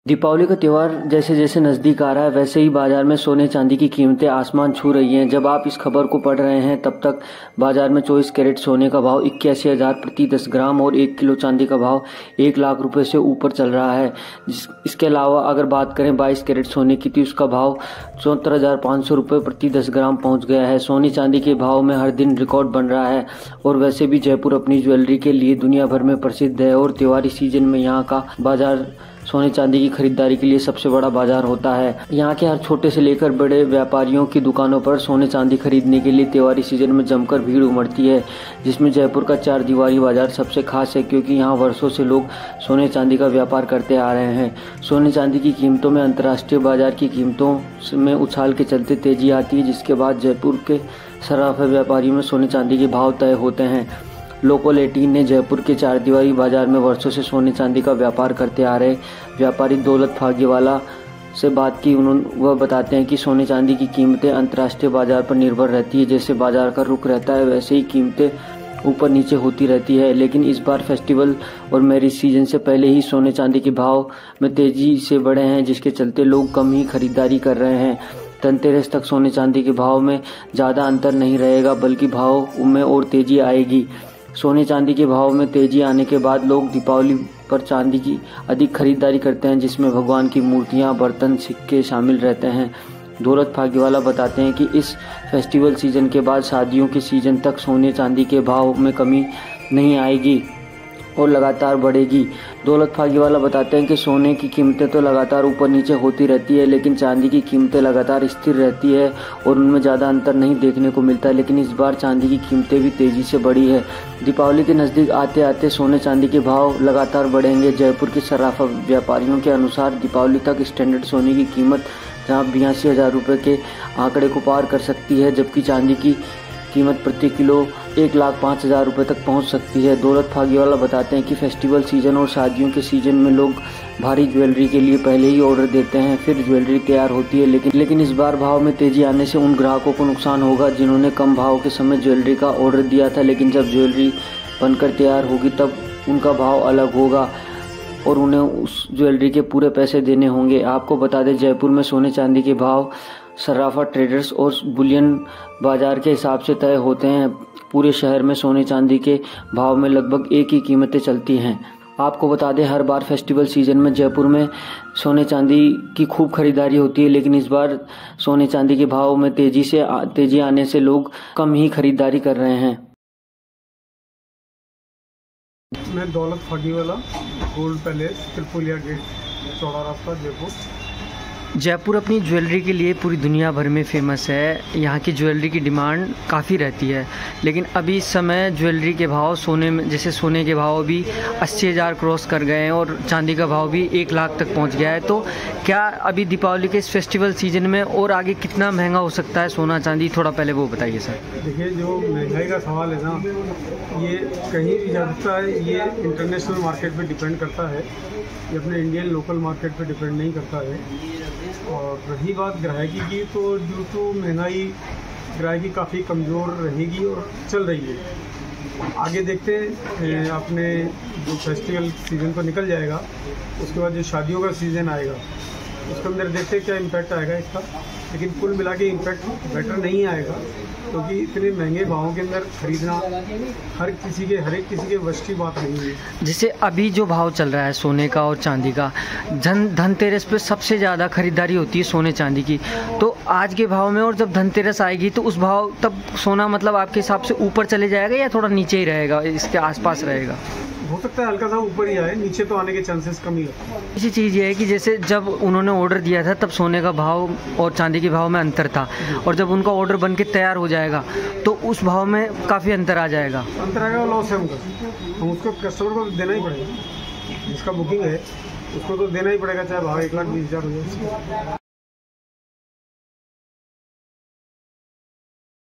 दीपावली का त्यौहार जैसे जैसे नज़दीक आ रहा है वैसे ही बाजार में सोने चांदी की कीमतें आसमान छू रही हैं। जब आप इस खबर को पढ़ रहे हैं तब तक बाजार में 24 कैरेट सोने का भाव 81,000 प्रति 10 ग्राम और 1 किलो चांदी का भाव 1 लाख रुपए से ऊपर चल रहा है। इसके अलावा अगर बात करें 22 कैरेट सोने की तो उसका भाव 74,500 रुपये प्रति 10 ग्राम पहुँच गया है। सोने चांदी के भाव में हर दिन रिकॉर्ड बन रहा है। और वैसे भी जयपुर अपनी ज्वेलरी के लिए दुनिया भर में प्रसिद्ध है और त्योहारी सीजन में यहाँ का बाजार सोने चांदी की खरीदारी के लिए सबसे बड़ा बाजार होता है। यहाँ के हर छोटे से लेकर बड़े व्यापारियों की दुकानों पर सोने चांदी खरीदने के लिए त्योहारी सीजन में जमकर भीड़ उमड़ती है, जिसमें जयपुर का चार दीवारी बाजार सबसे खास है क्योंकि यहाँ वर्षों से लोग सोने चांदी का व्यापार करते आ रहे हैं। सोने चांदी की कीमतों में अंतर्राष्ट्रीय बाजार की कीमतों में उछाल के चलते तेजी आती है, जिसके बाद जयपुर के सराफा व्यापारियों में सोने चांदी के भाव तय होते हैं। लोकल 18 ने जयपुर के चार दीवारी बाजार में वर्षों से सोने चांदी का व्यापार करते आ रहे व्यापारी दौलत फागीवाला से बात की। वह बताते हैं कि सोने चांदी की कीमतें अंतर्राष्ट्रीय बाजार पर निर्भर रहती है। जैसे बाजार का रुख रहता है वैसे ही कीमतें ऊपर नीचे होती रहती है, लेकिन इस बार फेस्टिवल और मैरिज सीजन से पहले ही सोने चांदी के भाव में तेजी से बढ़े हैं, जिसके चलते लोग कम ही खरीदारी कर रहे हैं। धनतेरस तक सोने चांदी के भाव में ज़्यादा अंतर नहीं रहेगा, बल्कि भाव में और तेजी आएगी। सोने चांदी के भाव में तेजी आने के बाद लोग दीपावली पर चांदी की अधिक खरीदारी करते हैं, जिसमें भगवान की मूर्तियां, बर्तन, सिक्के शामिल रहते हैं। दौलत फागीवाला बताते हैं कि इस फेस्टिवल सीजन के बाद शादियों के सीजन तक सोने चांदी के भाव में कमी नहीं आएगी और लगातार बढ़ेगी। दौलत फागीवाला बताते हैं कि सोने की कीमतें तो लगातार ऊपर नीचे होती रहती है, लेकिन चांदी की कीमतें लगातार स्थिर रहती है और उनमें ज़्यादा अंतर नहीं देखने को मिलता है। लेकिन इस बार चांदी की कीमतें भी तेज़ी से बढ़ी है। दीपावली के नज़दीक आते आते सोने चांदी के भाव लगातार बढ़ेंगे। जयपुर के सराफा व्यापारियों के अनुसार दीपावली तक स्टैंडर्ड सोने की कीमत जहाँ 82,000 रुपये के आंकड़े को पार कर सकती है, जबकि चांदी की कीमत प्रति किलो 1,05,000 रुपये तक पहुंच सकती है। दौलत फागीवाला बताते हैं कि फेस्टिवल सीजन और शादियों के सीजन में लोग भारी ज्वेलरी के लिए पहले ही ऑर्डर देते हैं, फिर ज्वेलरी तैयार होती है। लेकिन इस बार भाव में तेजी आने से उन ग्राहकों को नुकसान होगा जिन्होंने कम भाव के समय ज्वेलरी का ऑर्डर दिया था, लेकिन जब ज्वेलरी बनकर तैयार होगी तब उनका भाव अलग होगा और उन्हें उस ज्वेलरी के पूरे पैसे देने होंगे। आपको बता दें, जयपुर में सोने चांदी के भाव सराफा ट्रेडर्स और बुलियन बाजार के हिसाब से तय होते हैं। पूरे शहर में सोने चांदी के भाव में लगभग एक ही कीमतें चलती हैं। आपको बता दें, हर बार फेस्टिवल सीजन में जयपुर में सोने चांदी की खूब खरीदारी होती है, लेकिन इस बार सोने चांदी के भाव में तेजी आने से लोग कम ही खरीदारी कर रहे हैं। मैं दौलत फागीवाला, गोल्ड पैलेस, त्रिपुलिया गेट, चौड़ा रास्ता, जयपुर। जयपुर अपनी ज्वेलरी के लिए पूरी दुनिया भर में फेमस है। यहाँ की ज्वेलरी की डिमांड काफ़ी रहती है, लेकिन अभी इस समय ज्वेलरी के भाव जैसे सोने के भाव अभी 80,000 क्रॉस कर गए हैं और चांदी का भाव भी 1 लाख तक पहुँच गया है। तो क्या अभी दीपावली के इस फेस्टिवल सीजन में और आगे कितना महंगा हो सकता है सोना चांदी, थोड़ा पहले वो बताइए सर। देखिए, जो महंगाई का सवाल है ना, ये कहीं भी जा सकता है। ये इंटरनेशनल मार्केट पे डिपेंड करता है, ये अपने इंडियन लोकल मार्केट पे डिपेंड नहीं करता है। और रही बात ग्राहकी की, तो ड्यू टू महंगाई ग्राहकी काफ़ी कमज़ोर रहेगी और चल रही है। आगे देखते हैं, अपने जो फेस्टिवल सीज़न तो निकल जाएगा, उसके बाद जो शादियों का सीज़न आएगा उसके अंदर देखते हैं क्या इम्पैक्ट आएगा इसका। लेकिन कुल मिला के इम्पैक्ट बेटर नहीं आएगा, क्योंकि इतने महंगे भावों के अंदर खरीदना हर एक किसी के वश की बात नहीं है। जैसे अभी जो भाव चल रहा है सोने का और चांदी का, धनतेरस पे सबसे ज़्यादा खरीदारी होती है सोने चांदी की, तो आज के भाव में और जब धनतेरस आएगी तो उस भाव तब सोना मतलब आपके हिसाब से ऊपर चले जाएगा या थोड़ा नीचे ही रहेगा, इसके आसपास रहेगा? हो सकता है हल्का सा ऊपर ही आए, नीचे तो आने के चांसेस कम ही है। इसी चीज़ ये है कि जैसे जब उन्होंने ऑर्डर दिया था तब सोने का भाव और चांदी के भाव में अंतर था, और जब उनका ऑर्डर बन के तैयार हो जाएगा तो उस भाव में काफ़ी अंतर आ जाएगा। लॉस है उनका, हम उसको कस्टमर को देना ही पड़ेगा। जिसका बुकिंग है उसको तो देना ही पड़ेगा, चाहे भाव 1,20,000 हो जाए।